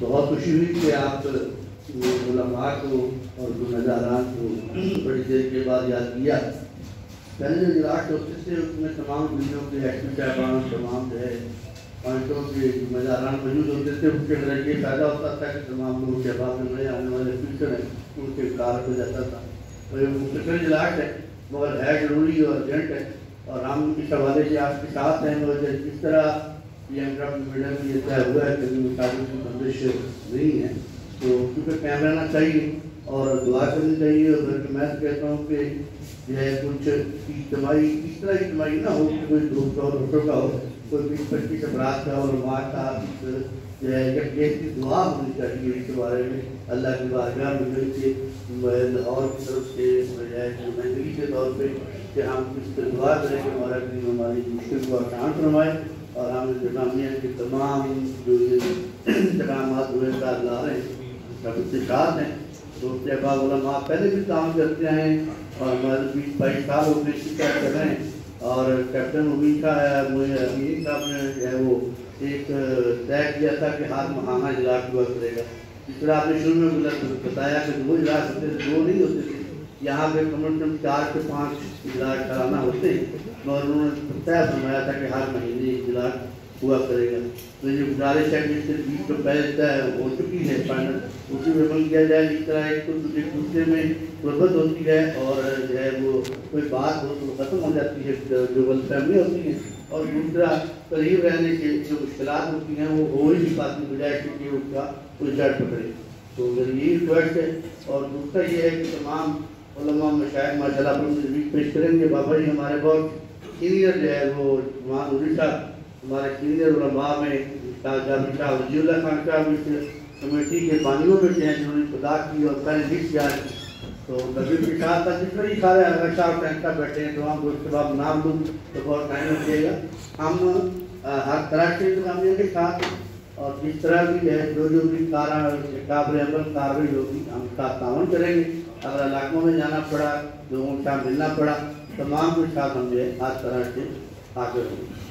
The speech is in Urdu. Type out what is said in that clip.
بہت خوشی ہوئی کہ آپ علماء کو اور گنہگاران کو بڑی دیر کے بعد یاد کیا۔ پہلے جو اجلاس ہوتے تھے اس میں تمام دنوں کے ایکٹو صاحبان تمام جو ہے پوائنٹوں کے مزاران موجود ہوتے تھے۔ اس کے ذریعے یہ فائدہ ہوتا تھا کہ تمام لوگوں کے بعد میں آنے والے فیوچر ہیں ان کے کار ہو جاتا تھا۔ اور یہ مختصر اجلاس ہے مگر ہے ضروری اور ارجنٹ ہے، اور ہم اس حوالے سے آپ کے ساتھ ہیں۔ اور جس طرح پی ایم ڈاکٹر میڈم کی یہ طے ہوا ہے کہ مطابق کی بندش نہیں ہے، تو کیونکہ کیمرہ نہ چاہیے اور دعا کرنی چاہیے۔ اور میں کہتا ہوں کہ جو ہے کچھ اجتماعی اس طرح اجتماعی نہ ہو کہ کوئی دوست اور دوستوں کا ہو، کوئی 20-25 افراد کا اور ماں کا جو ہے ایک دعا ہونی چاہیے اس کے بارے میں اللہ کی بارگاہ میں کہ لاہور کی طرف سے مہنگی کے طور پہ کہ ہم اس سے دعا کریں کہ ہمارا دین ہماری مشکل کو آسان فرمائے، اور ہم انتظامیہ کے تمام جو انتظامات ہوئے کار لا رہے ہیں سب اس کے ساتھ ہیں۔ دوست احباب علماء پہلے بھی کام کرتے ہیں اور ہمارے 20-22 سال ہو گئے اسی طرح کر رہے ہیں۔ اور کیپٹن امین صاحب امین صاحب نے جو ہے وہ ایک طے کیا تھا کہ ہر ماہانہ اجلاس ہوا کرے گا۔ جس طرح آپ نے شروع میں بتایا کہ 2 اجلاس ہوتے تھے، 2 نہیں ہوتے تھے، یہاں پہ کم از کم 4 سے 5 اجلاس کرانا ہوتے ہیں، اور انہوں نے طے فرمایا تھا کہ ہر مہینے اجلاس ہوا کرے گا۔ تو یہ گزارش ہے کہ اس سے 20 تو پہلے طے ہو چکی ہے فائنل، اسی میں عمل کیا جائے۔ اس طرح ایک دوسرے میں غربت ہوتی ہے اور جو ہے وہ کوئی بات ہو تو ختم ہو جاتی ہے، جو غلط فہمی ہوتی ہیں، اور دوسرا قریب رہنے کے جو مشکلات ہوتی ہیں وہ ہو ہی نہیں پاتی بجائے کہ اس کا کوئی جڑ پکڑے۔ تو میری یہی ریکویسٹ ہے۔ اور دوسرا یہ ہے کہ تمام علماء مشائخ ماشاء اللہ پر تجویز پیش کریں گے۔ بابا جی ہمارے بہت سینئر جو ہے وہ مان علی صاحب ہمارے سینئر علماء میں جابر شاہ وزیر اللہ خان صاحب اس کمیٹی کے بانیوں میں سے ہیں جنہوں نے خدا کی اور پہلے لکھ کیا ہے۔ تو نظیر کے ساتھ جتنے بھی سارے اگر صاحب ٹینکا بیٹھے ہیں تو ہم اس کے بعد نام دوں تو بہت ٹائم ہو جائے گا۔ ہم ہر طرح کے انتظامیہ کے ساتھ اور جس طرح بھی ہے جو بھی قابل عمل کارروائی ہوگی ہم ساتھ تعاون کریں گے۔ اگر علاقوں میں جانا پڑا، لوگوں کے ساتھ ملنا پڑا، تمام کے ساتھ ہم جو ہے ہر طرح سے حاضر ہوں گے۔